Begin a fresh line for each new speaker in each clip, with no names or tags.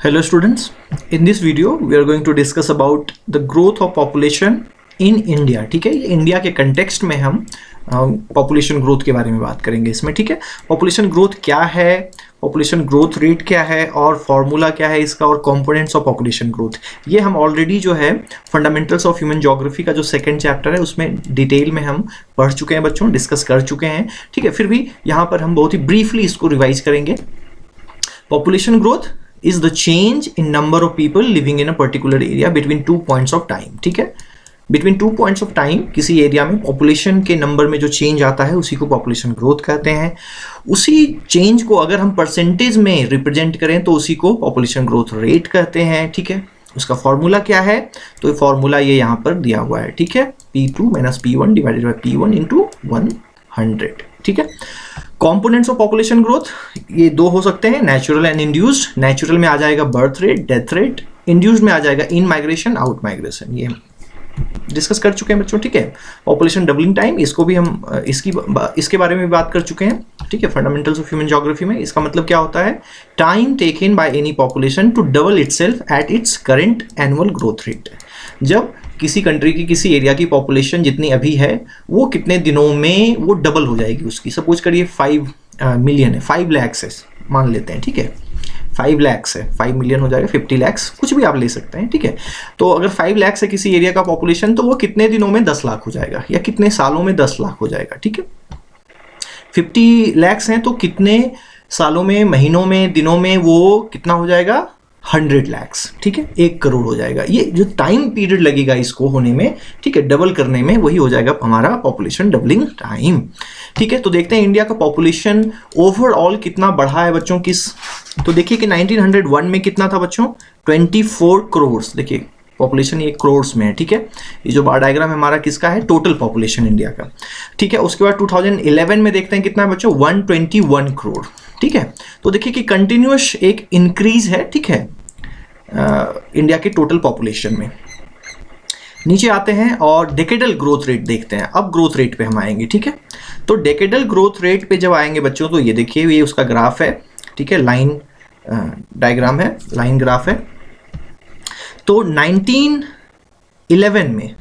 Hello students, in this video we are going to discuss about the growth of population in India। ठीक है, India के context में हम population growth के बारे में बात करेंगे इसमें। ठीक है, पॉपुलेशन ग्रोथ क्या है, पॉपुलेशन ग्रोथ रेट क्या है और फॉर्मूला क्या है इसका, और कंपोनेंट्स ऑफ पॉपुलेशन ग्रोथ, ये हम ऑलरेडी जो है फंडामेंटल्स ऑफ ह्यूमन ज्योग्राफी का जो सेकंड चैप्टर है उसमें डिटेल में हम पढ़ चुके हैं बच्चों, डिस्कस कर चुके हैं। ठीक है, फिर भी यहाँ पर हम बहुत ही ब्रीफली इसको रिवाइज करेंगे। Population growth is the change in number of people living in a particular area between 2 points of time। ठीक है, between 2 points of time किसी एरिया में पॉपुलेशन के नंबर में जो चेंज आता है उसी को पॉपुलेशन ग्रोथ कहते हैं। उसी चेंज को अगर हम परसेंटेज में रिप्रेजेंट करें तो उसी को पॉपुलेशन ग्रोथ रेट कहते हैं। ठीक है, उसका फॉर्मूला क्या है, तो ये फॉर्मूला ये यहाँ पर दिया हुआ है। ठीक है, P2 - P1 divided by P1 into 100। ठीक है, कंपोनेंट्स ऑफ पॉपुलेशन ग्रोथ ये दो हो सकते हैं, नेचुरल एंड इंड्यूस्ड। नेचुरल में आ जाएगा birth rate, death rate, induced में आ जाएगा इन माइग्रेशन, आउट माइग्रेशन। ये डिस्कस कर चुके हैं बच्चों। ठीक है, पॉपुलेशन डबलिंग टाइम, इसको भी हम इसके बारे में बात कर चुके हैं। ठीक है, फंडामेंटल्स ऑफ ह्यूमन ज्योग्राफी में इसका मतलब क्या होता है, time taken by any population to double itself at its current annual growth rate. जब किसी कंट्री की किसी एरिया की पॉपुलेशन जितनी अभी है वो कितने दिनों में वो डबल हो जाएगी उसकी। सपोज करिए 5 मिलियन है, 5 लाख है मान लेते हैं। ठीक है, 5 लाख है, 5 मिलियन हो जाएगा, 50 लाख, कुछ भी आप ले सकते हैं। ठीक है, तो अगर 5 लाख है किसी एरिया का पॉपुलेशन तो वो कितने दिनों में 10 लाख हो जाएगा, या कितने सालों में 10 लाख हो जाएगा। ठीक है, 50 लाख हैं तो कितने सालों में, महीनों में, दिनों में वो कितना हो जाएगा, 100 लाख। ठीक है, 1 करोड़ हो जाएगा। ये जो टाइम पीरियड लगेगा इसको होने में, ठीक है, डबल करने में, वही हो जाएगा हमारा पॉपुलेशन डबलिंग टाइम। ठीक है, तो देखते हैं इंडिया का पॉपुलेशन ओवरऑल कितना बढ़ा है बच्चों। तो देखिए कि 1901 में कितना था बच्चों, 24 करोड़। देखिए पॉपुलेशन ये करोड़ में है। ठीक है, ये जो बार डायग्राम है हमारा किसका है, टोटल पॉपुलेशन इंडिया का। ठीक है, उसके बाद 2011 में देखते हैं कितना है बच्चों, 121 करोड़। ठीक है, तो देखिए कि कंटिन्यूअस एक इंक्रीज है। ठीक है, इंडिया के टोटल पॉपुलेशन में। नीचे आते हैं और डेकेडल ग्रोथ रेट देखते हैं। अब ग्रोथ रेट पे हम आएंगे। ठीक है, तो डेकेडल ग्रोथ रेट पे जब आएंगे बच्चों तो ये देखिए ये उसका ग्राफ है। ठीक है, लाइन डायग्राम है, लाइन ग्राफ है। तो 1911 में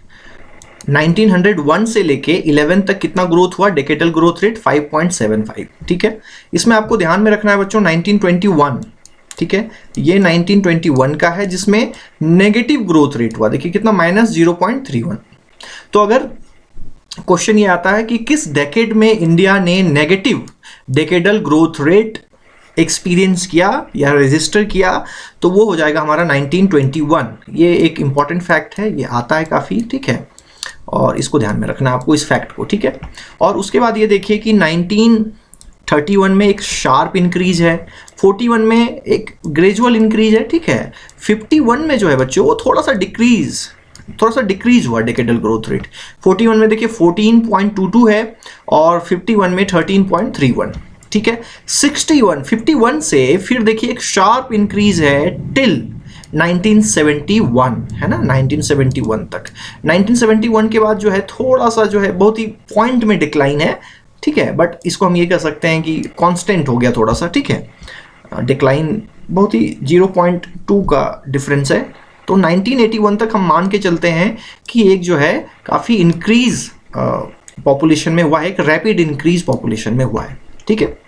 1901 से लेके 11 तक कितना ग्रोथ हुआ, डेकेडल ग्रोथ रेट 5.75। ठीक है, इसमें आपको ध्यान में रखना है बच्चों 1921। ठीक है, ये 1921 का है जिसमें नेगेटिव ग्रोथ रेट हुआ। देखिए कितना, -0.31। तो अगर क्वेश्चन ये आता है कि किस डेकेड में इंडिया ने negative decadal growth rate experience किया या रजिस्टर किया, तो वो हो जाएगा हमारा 1921। ये एक इंपॉर्टेंट फैक्ट है, ये आता है काफ़ी। ठीक है, और इसको ध्यान में रखना आपको इस फैक्ट को। ठीक है, और उसके बाद ये देखिए कि 1931 में एक शार्प इंक्रीज है, 41 में एक ग्रेजुअल इंक्रीज है। ठीक है, 51 में जो है बच्चों वो थोड़ा सा डिक्रीज हुआ डेकेडल ग्रोथ रेट। 41 में देखिए 14.22 है और 51 में 13.31। ठीक है, 51 से फिर देखिए एक शार्प इंक्रीज है टिल 1971, है ना, 1971 तक। 1971 के बाद जो है थोड़ा सा जो है बहुत ही पॉइंट में डिक्लाइन है। ठीक है, बट इसको हम ये कह सकते हैं कि कांस्टेंट हो गया थोड़ा सा। ठीक है, डिक्लाइन बहुत ही 0.2 का डिफरेंस है। तो 1981 तक हम मान के चलते हैं कि एक जो है काफ़ी इंक्रीज पॉपुलेशन में हुआ है, एक रैपिड इंक्रीज पॉपुलेशन में हुआ है। ठीक है,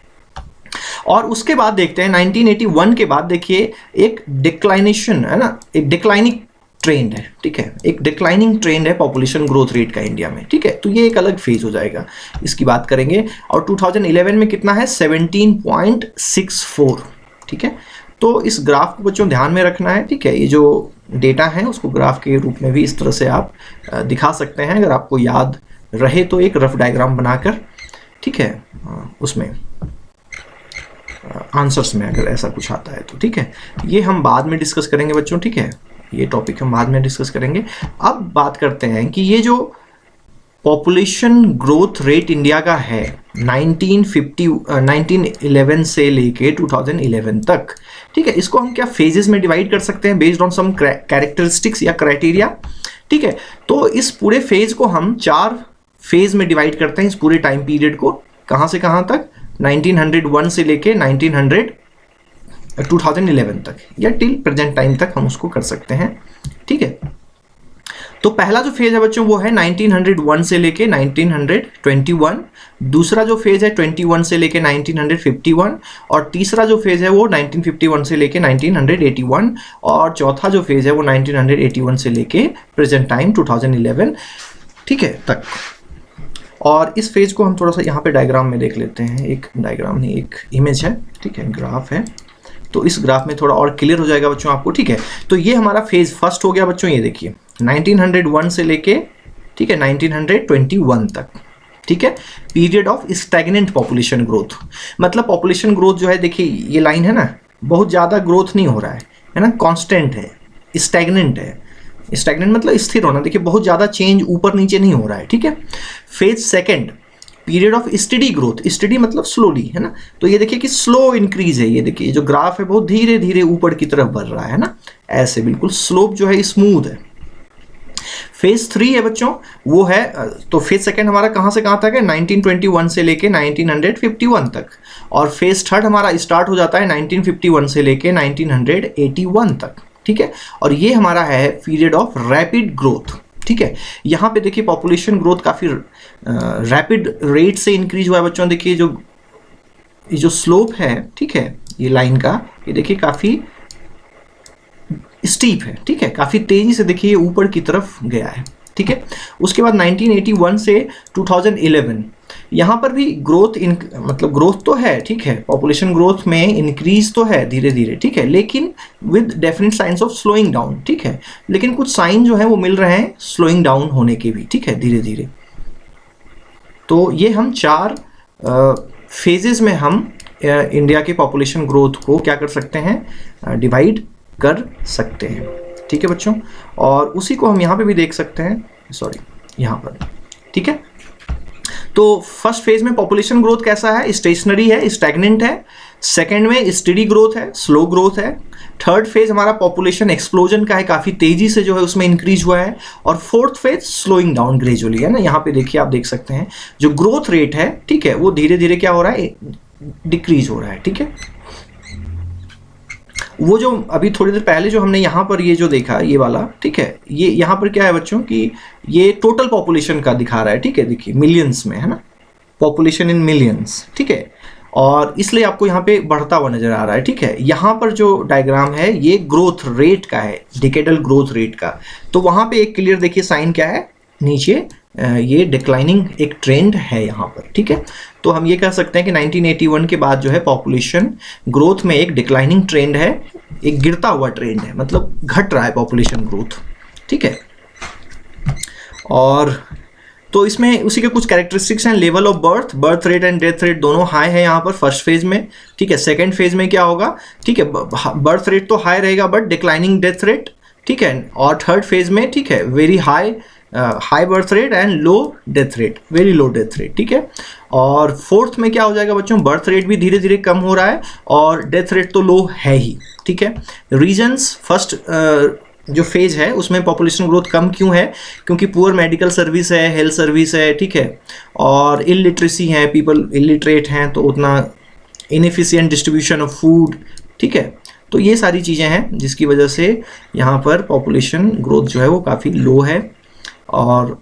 और उसके बाद देखते हैं 1981 के बाद देखिए एक डिक्लाइनेशन है ना, एक डिक्लाइनिंग ट्रेंड है। ठीक है, एक डिक्लाइनिंग ट्रेंड है पॉपुलेशन ग्रोथ रेट का इंडिया में। ठीक है, तो ये एक अलग फेज हो जाएगा, इसकी बात करेंगे। और 2011 में कितना है, 17.64। ठीक है, तो इस ग्राफ को बच्चों ध्यान में रखना है। ठीक है, ये जो डेटा है उसको ग्राफ के रूप में भी इस तरह से आप दिखा सकते हैं, अगर आपको याद रहे तो एक रफ डायग्राम बनाकर। ठीक है, उसमें आंसर्स में अगर ऐसा कुछ आता है तो। ठीक है, ये हम बाद में डिस्कस करेंगे बच्चों। ठीक है, ये टॉपिक हम बाद में डिस्कस करेंगे। अब बात करते हैं कि ये जो पॉपुलेशन ग्रोथ रेट इंडिया का है 1911 से लेके 2011 तक। ठीक है, इसको हम क्या फेजेस में डिवाइड कर सकते हैं बेस्ड ऑन सम कैरेक्टरिस्टिक्स या क्राइटेरिया। ठीक है, तो इस पूरे फेज को हम 4 फेज में डिवाइड करते हैं, इस पूरे टाइम पीरियड को। कहाँ से कहाँ तक, 1901 से लेके 2011 तक या टिल प्रेजेंट टाइम तक हम उसको कर सकते हैं, ठीक है। तो पहला जो फेज है बच्चों वो है 1901 से लेके 1921, दूसरा जो फेज है 21 से लेके 1951, और तीसरा जो फेज है वो 1951 से लेके 1981, और चौथा जो फेज है वो 1981 से लेके प्रेजेंट टाइम 2011, ठीक है, तक। और इस फेज को हम थोड़ा सा यहाँ पे डायग्राम में देख लेते हैं, एक डायग्राम नहीं एक इमेज है, ठीक है, ग्राफ है, तो इस ग्राफ में थोड़ा और क्लियर हो जाएगा बच्चों आपको, ठीक है। तो ये हमारा फेज फर्स्ट हो गया बच्चों, ये देखिए 1901 से लेके, ठीक है, 1921 तक, ठीक है, period of stagnant population growth. मतलब पॉपुलेशन ग्रोथ जो है, देखिए ये लाइन है ना, बहुत ज़्यादा ग्रोथ नहीं हो रहा है ना, कांस्टेंट है, स्टैग्नेंट है। स्टैग्नेंट मतलब स्थिर होना, देखिए बहुत ज़्यादा चेंज ऊपर नीचे नहीं हो रहा है, ठीक है। Phase second, period of study growth, study मतलब स्लोली, है ना, तो ये देखिए कि स्लो इंक्रीज है, ये देखिए जो ग्राफ है बहुत धीरे धीरे ऊपर की तरफ बढ़ रहा है ना, ऐसे बिल्कुल स्लोप जो है स्मूथ है। फेज 3 है बच्चों, वो है, तो फेज सेकंड हमारा कहाँ से कहाँ तक है, 1921 से लेके 1951 तक, और फेज थर्ड हमारा स्टार्ट हो जाता है 1951 से लेके 1981 तक, ठीक है। और ये हमारा है पीरियड ऑफ रैपिड ग्रोथ, ठीक है। यहाँ पे देखिए पॉपुलेशन ग्रोथ काफ़ी रैपिड रेट से इंक्रीज हुआ है बच्चों, देखिए ये जो स्लोप है, ठीक है, ये लाइन का, ये देखिए काफ़ी स्टीप है, ठीक है, काफ़ी तेज़ी से देखिए ऊपर की तरफ गया है, ठीक है। उसके बाद 1981 से 2011, यहाँ पर भी ग्रोथ मतलब ग्रोथ तो है, ठीक है, पॉपुलेशन ग्रोथ में इंक्रीज तो है धीरे धीरे, ठीक है, लेकिन with definite science of slowing down, ठीक है, लेकिन कुछ साइन जो है वो मिल रहे हैं स्लोइंग डाउन होने के भी, ठीक है, धीरे धीरे। तो ये हम 4 फेजेस में हम इंडिया के पॉपुलेशन ग्रोथ को क्या कर सकते हैं, डिवाइड कर सकते हैं, ठीक है बच्चों। और उसी को हम यहाँ पे भी देख सकते हैं, सॉरी यहाँ पर, ठीक है। तो फर्स्ट फेज में पॉपुलेशन ग्रोथ कैसा है, स्टेशनरी है, स्टैग्नेंट है। सेकंड में स्टडी ग्रोथ है, स्लो ग्रोथ है। थर्ड फेज हमारा पॉपुलेशन एक्सप्लोजन का है, काफ़ी तेजी से जो है उसमें इंक्रीज हुआ है। और fourth phase slowing down gradually, है ना, यहाँ पे देखिए आप देख सकते हैं जो ग्रोथ रेट है, ठीक है, वो धीरे धीरे क्या हो रहा है, डिक्रीज हो रहा है, ठीक है। वो जो अभी थोड़ी देर पहले जो हमने यहाँ पर ये जो देखा ये वाला, ठीक है, ये यहाँ पर क्या है बच्चों कि ये टोटल पॉपुलेशन का दिखा रहा है, ठीक है, देखिए मिलियंस में, है ना, पॉपुलेशन इन मिलियंस, ठीक है, और इसलिए आपको यहाँ पे बढ़ता हुआ नजर आ रहा है, ठीक है। यहाँ पर जो डायग्राम है ये ग्रोथ रेट का है, डिकेडल ग्रोथ रेट का, तो वहाँ पे एक क्लियर देखिए साइन क्या है, नीचे ये डिक्लाइनिंग एक ट्रेंड है यहाँ पर, ठीक है। तो हम ये कह सकते हैं कि 1981 के बाद जो है पॉपुलेशन ग्रोथ में एक डिक्लाइनिंग ट्रेंड है, एक गिरता हुआ ट्रेंड है, मतलब घट रहा है पॉपुलेशन ग्रोथ, ठीक है। और तो इसमें उसी के कुछ कैरेक्टरिस्टिक्स हैं, level of birth rate and death rate दोनों हाई है यहाँ पर फर्स्ट फेज में, ठीक है। सेकेंड फेज में क्या होगा, ठीक है, बर्थ रेट तो हाई रहेगा बट डिक्लाइनिंग डेथ रेट, ठीक है। और थर्ड फेज में, ठीक है, very high birth rate and low death rate, very low death rate, ठीक है। और फोर्थ में क्या हो जाएगा बच्चों, बर्थ रेट भी धीरे धीरे कम हो रहा है और डेथ रेट तो लो है ही, ठीक है। रीजन्स, फर्स्ट जो फेज है उसमें पॉपुलेशन ग्रोथ कम क्यों है, क्योंकि पुअर मेडिकल सर्विस है, हेल्थ सर्विस है, ठीक है, और इलिटरेसी है, पीपल इलिटरेट हैं, तो उतना इनएफिशिएंट डिस्ट्रीब्यूशन ऑफ फूड, ठीक है। तो ये सारी चीज़ें हैं जिसकी वजह से यहाँ पर पॉपुलेशन ग्रोथ जो है वो काफ़ी लो है। और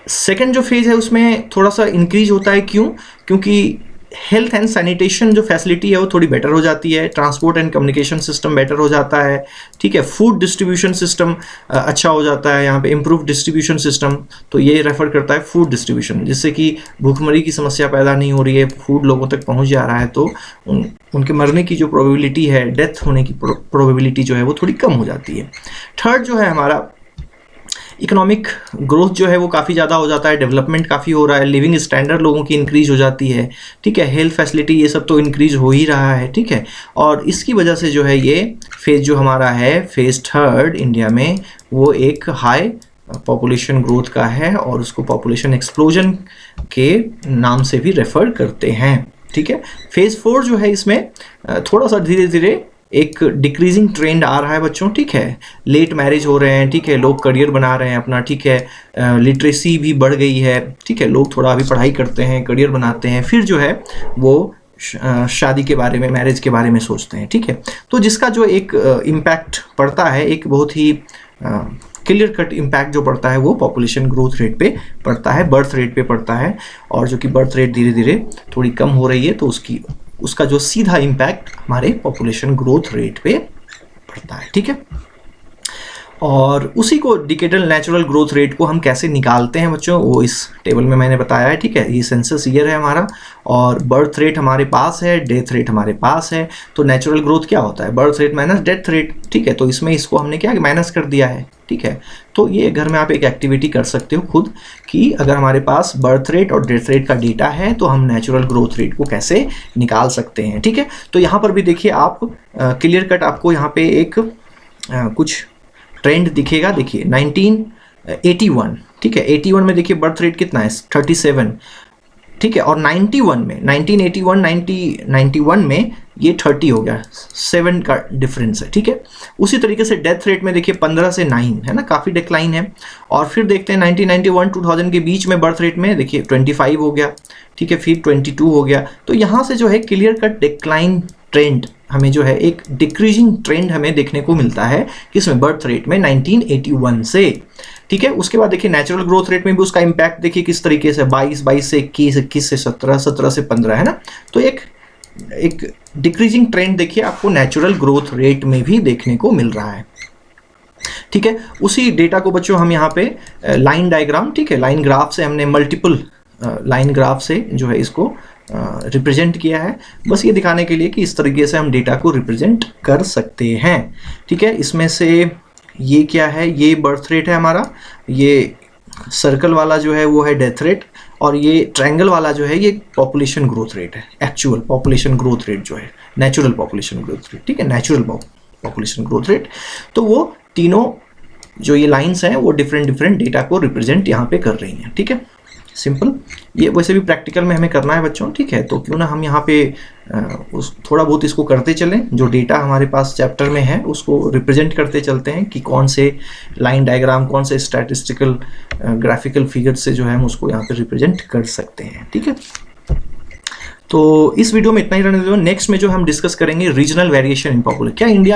सेकंड जो फेज है उसमें थोड़ा सा इंक्रीज होता है, क्यों, क्योंकि हेल्थ एंड सैनिटेशन जो फैसिलिटी है वो थोड़ी बेटर हो जाती है, transport and communication system better हो जाता है, ठीक है, फूड डिस्ट्रीब्यूशन सिस्टम अच्छा हो जाता है, यहाँ पे इम्प्रूव डिस्ट्रीब्यूशन सिस्टम, तो ये रेफर करता है फूड डिस्ट्रीब्यूशन, जिससे कि भूखमरी की समस्या पैदा नहीं हो रही है, फूड लोगों तक पहुँच जा रहा है, तो उनके मरने की जो प्रोबेबिलिटी है, डेथ होने की प्रोबेबिलिटी जो है वो थोड़ी कम हो जाती है। थर्ड जो है हमारा इकोनॉमिक ग्रोथ जो है वो काफ़ी ज़्यादा हो जाता है, डेवलपमेंट काफ़ी हो रहा है, लिविंग स्टैंडर्ड लोगों की इंक्रीज हो जाती है, ठीक है, हेल्थ फैसिलिटी ये सब तो इंक्रीज हो ही रहा है, ठीक है। और इसकी वजह से जो है ये फेज जो हमारा है, फेज थर्ड इंडिया में, वो एक हाई पॉपुलेशन ग्रोथ का है और उसको पॉपुलेशन एक्सप्लोजन के नाम से भी रेफर करते हैं, ठीक है। फेज फोर जो है इसमें थोड़ा सा धीरे धीरे एक डिक्रीजिंग ट्रेंड आ रहा है बच्चों, ठीक है, लेट मैरिज हो रहे हैं, ठीक है, लोग करियर बना रहे हैं अपना, ठीक है, लिटरेसी भी बढ़ गई है, ठीक है, लोग थोड़ा अभी पढ़ाई करते हैं, करियर बनाते हैं, फिर जो है वो शादी के बारे में, मैरिज के बारे में सोचते हैं, ठीक है। तो जिसका जो एक इम्पैक्ट पड़ता है, एक बहुत ही क्लियर कट इम्पैक्ट जो पड़ता है वो पॉपुलेशन ग्रोथ रेट पे पड़ता है, बर्थ रेट पे पड़ता है। और जो कि बर्थ रेट धीरे धीरे थोड़ी कम हो रही है, तो उसका जो सीधा इम्पैक्ट हमारे पॉपुलेशन ग्रोथ रेट पे पड़ता है, ठीक है। और उसी को डिकेडल नेचुरल ग्रोथ रेट को हम कैसे निकालते हैं बच्चों, वो इस टेबल में मैंने बताया है, ठीक है। ये सेंसस ईयर है हमारा, और बर्थ रेट हमारे पास है, डेथ रेट हमारे पास है। तो नेचुरल ग्रोथ क्या होता है, birth rate minus death rate, ठीक है। तो इसमें इसको हमने क्या माइनस कर दिया है, ठीक है। तो ये घर में आप एक एक्टिविटी कर सकते हो खुद, कि अगर हमारे पास बर्थ रेट और डेथ रेट का डेटा है तो हम नेचुरल ग्रोथ रेट को कैसे निकाल सकते हैं, ठीक है। तो यहाँ पर भी देखिए आप क्लियर कट आपको यहाँ पे एक कुछ ट्रेंड दिखेगा। देखिए 1981, ठीक है, 81 में देखिए बर्थ रेट कितना है, 37, ठीक है। और 91 में 1981 में ये 30 हो गया, 7 का डिफरेंस है, ठीक है। उसी तरीके से डेथ रेट में देखिए 15 से 9 है ना, काफ़ी डिक्लाइन है। और फिर देखते हैं 1991-2000 के बीच में बर्थ रेट में देखिए 25 हो गया, ठीक है, फिर 22 हो गया। तो यहाँ से जो है क्लियर कट डिक्लाइन ट्रेंड हमें जो है एक डिक्रीजिंग ट्रेंड हमें देखने को मिलता है किसमें, बर्थ रेट में 1981 से, ठीक है। उसके बाद देखिए नेचुरल ग्रोथ रेट में भी उसका इम्पैक्ट देखिए किस तरीके से, 22 से 21, 21 से 17, 17 से 15 है ना। तो एक डिक्रीजिंग ट्रेंड देखिए आपको नेचुरल ग्रोथ रेट में भी देखने को मिल रहा है, ठीक है। उसी डेटा को बच्चों हम यहाँ पे लाइन डायग्राम, ठीक है, लाइन ग्राफ से हमने मल्टीपल लाइन ग्राफ से जो है इसको रिप्रेजेंट किया है, बस ये दिखाने के लिए कि इस तरीके से हम डेटा को रिप्रेजेंट कर सकते हैं, ठीक है। इसमें से ये क्या है, ये बर्थ रेट है हमारा, ये सर्कल वाला जो है वो है डेथ रेट, और ये ट्रायंगल वाला जो है ये पॉपुलेशन ग्रोथ रेट है, एक्चुअल पॉपुलेशन ग्रोथ रेट जो है, नेचुरल पॉपुलेशन ग्रोथ रेट, ठीक है, नेचुरल पॉपुलेशन ग्रोथ रेट। तो वो तीनों जो ये लाइन्स हैं वो डिफरेंट डेटा को रिप्रेजेंट यहाँ पे कर रही हैं, ठीक है। सिंपल, ये वैसे भी प्रैक्टिकल में हमें करना है बच्चों, ठीक है। तो क्यों ना हम यहाँ पे थोड़ा बहुत इसको करते चलें, जो डेटा हमारे पास चैप्टर में है उसको रिप्रेजेंट करते चलते हैं कि कौन से लाइन डायग्राम, कौन से स्टैटिस्टिकल ग्राफिकल फिगर से जो है हम उसको यहाँ पे रिप्रेजेंट कर सकते हैं, ठीक है। तो इस वीडियो में इतना ही रहने दो। नेक्स्ट में जो हम डिस्कस करेंगे रीजनल वेरिएशन इन पॉपुलेशन, क्या इंडिया में